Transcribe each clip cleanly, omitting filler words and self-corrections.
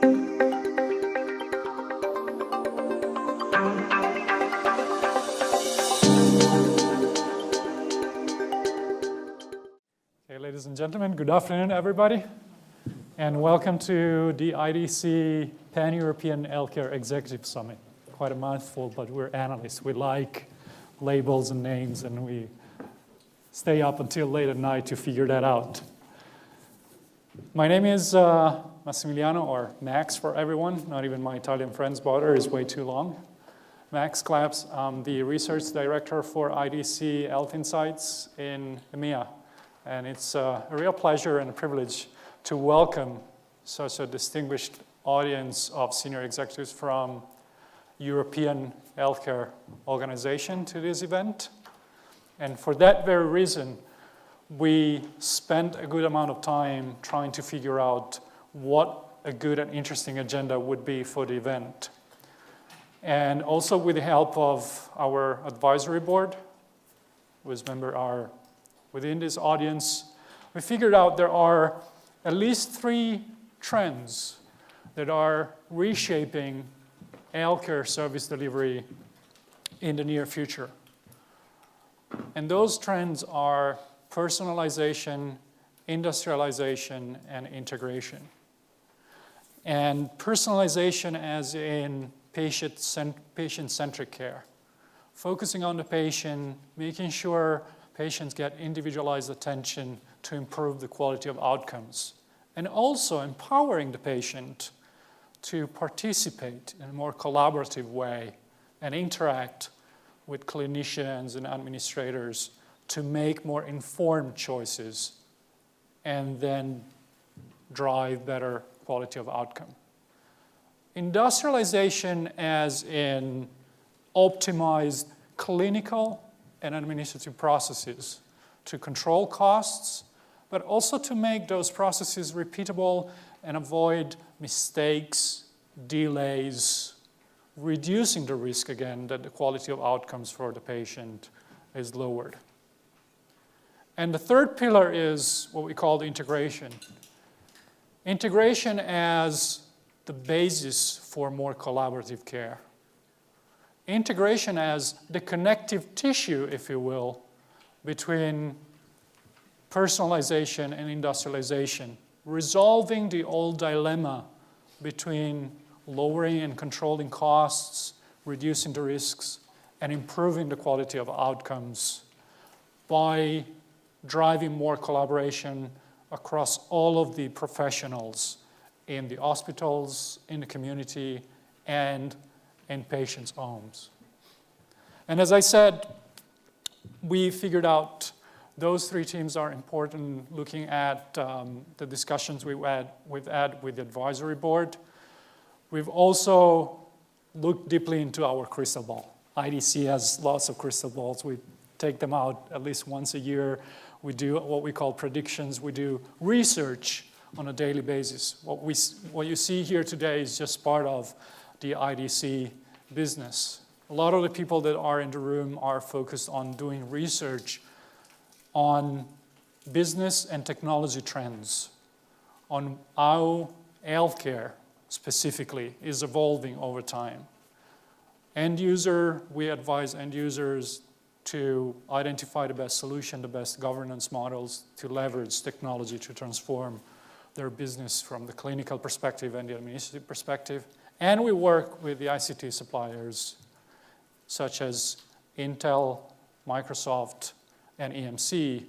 Okay, ladies and gentlemen, good afternoon, everybody, and welcome to the IDC Pan-European Healthcare Executive Summit. Quite a mouthful, but we're analysts. We like labels and names, and we stay up until late at night to figure that out. My name is Massimiliano, or Max for everyone. Not even my Italian friend's border is way too long. Max Claps. I'm the research director for IDC Health Insights in EMEA. And it's a real pleasure and a privilege to welcome such a distinguished audience of senior executives from European healthcare organization to this event. And for that very reason, we spent a good amount of time trying to figure out what a good and interesting agenda would be for the event. And also with the help of our advisory board, whose members are within this audience, we figured out there are at least 3 trends that are reshaping healthcare service delivery in the near future. And those trends are personalization, industrialization, and integration. And personalization as in patient-centric care, focusing on the patient, making sure patients get individualized attention to improve the quality of outcomes, and also empowering the patient to participate in a more collaborative way and interact with clinicians and administrators to make more informed choices and then drive better quality of outcome. Industrialization as in optimized clinical and administrative processes to control costs, but also to make those processes repeatable and avoid mistakes, delays, reducing the risk again that the quality of outcomes for the patient is lowered. And the third pillar is what we call the integration. Integration as the basis for more collaborative care. Integration as the connective tissue, if you will, between personalization and industrialization, resolving the old dilemma between lowering and controlling costs, reducing the risks, and improving the quality of outcomes by driving more collaboration across all of the professionals in the hospitals, in the community, and in patients' homes. And as I said, we figured out those 3 teams are important looking at the discussions we've had with the advisory board. We've also looked deeply into our crystal ball. IDC has lots of crystal balls. We take them out at least once a year. We do what we call predictions. We do research on a daily basis. What you see here today is just part of the IDC business. A lot of the people that are in the room are focused on doing research on business and technology trends, on how healthcare specifically is evolving over time. End user, we advise end users to identify the best solution, the best governance models to leverage technology to transform their business from the clinical perspective and the administrative perspective. And we work with the ICT suppliers such as Intel, Microsoft, and EMC,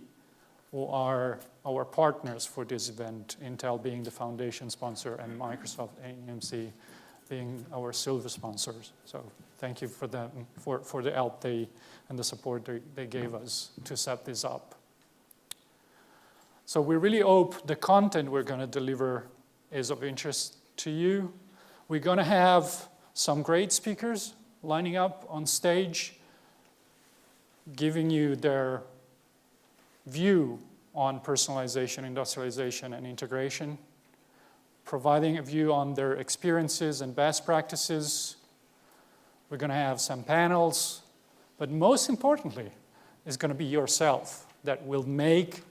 who are our partners for this event, Intel being the foundation sponsor and Microsoft and EMC being our silver sponsors. So thank you for them, for the help and the support they gave us to set this up. So we really hope the content we're going to deliver is of interest to you. We're going to have some great speakers lining up on stage, giving you their view on personalization, industrialization, and integration, providing a view on their experiences and best practices. We're going to have some panels, but most importantly, it's going to be yourself that will make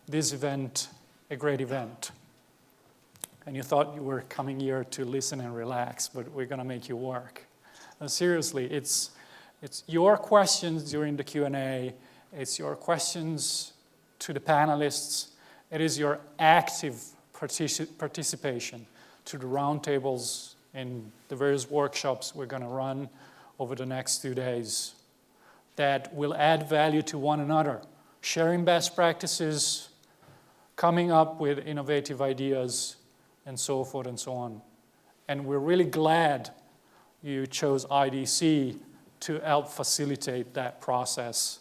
this event a great event. and you thought you were coming here to listen and relax, but we're going to make you work. Seriously, it's your questions during the Q&A, it's your questions to the panelists, it is your active participation to the roundtables in the various workshops we're going to run over the next 2 days that will add value to one another, sharing best practices, coming up with innovative ideas, and so forth and so on. And we're really glad you chose IDC to help facilitate that process.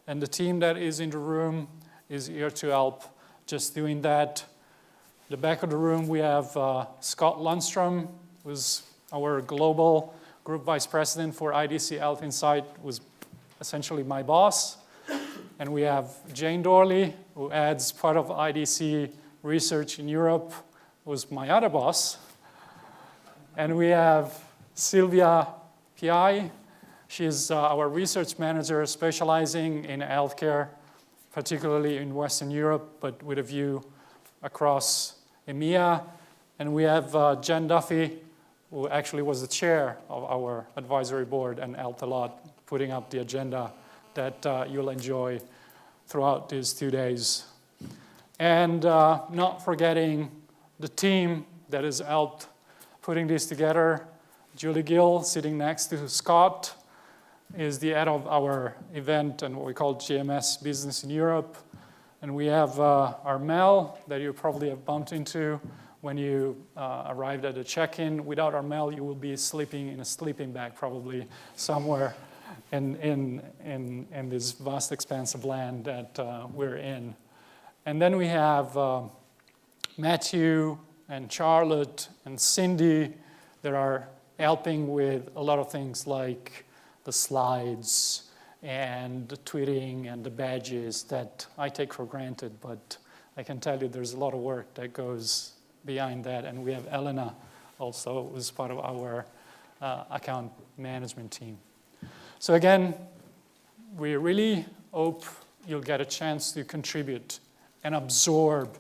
And the team that is in the room is here to help just doing that. The back of the room, we have Scott Lundstrom, who's our global group vice president for IDC Health Insight, was essentially my boss. And we have Jane Dorley, who adds part of IDC research in Europe, was my other boss. And we have Sylvia Piai. She's our research manager specializing in healthcare, particularly in Western Europe, but with a view across EMEA. And we have Jen Duffy, who actually was the chair of our advisory board and helped a lot putting up the agenda that you'll enjoy throughout these 2 days. And not forgetting the team that has helped putting this together. Julie Gill, sitting next to Scott, is the head of our event and what we call GMS Business in Europe. And we have Armel, that you probably have bumped into when you arrived at the check-in. Without Armel, you will be sleeping in a sleeping bag probably somewhere in this vast expanse of land that we're in. And then we have Matthew and Charlotte and Cindy that are helping with a lot of things like the slides and the tweeting and the badges that I take for granted, but I can tell you there's a lot of work that goes behind that. And we have Elena also, who's part of our account management team. So again, we really hope you'll get a chance to contribute and absorb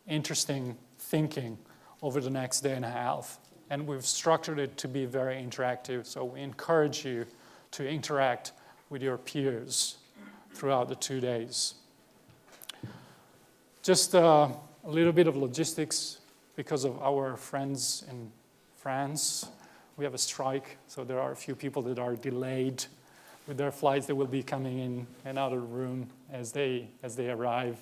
interesting thinking over the next day and a half. And we've structured it to be very interactive, so we encourage you to interact with your peers throughout the 2 days. Just a little bit of logistics because of our friends in France. We have a strike, so there are a few people that are delayed with their flights. They will be coming in and out of the room as they arrive.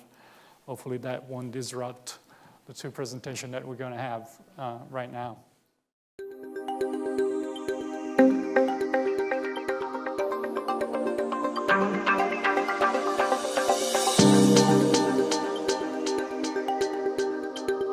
Hopefully that won't disrupt the 2 presentations that we're going to have right now.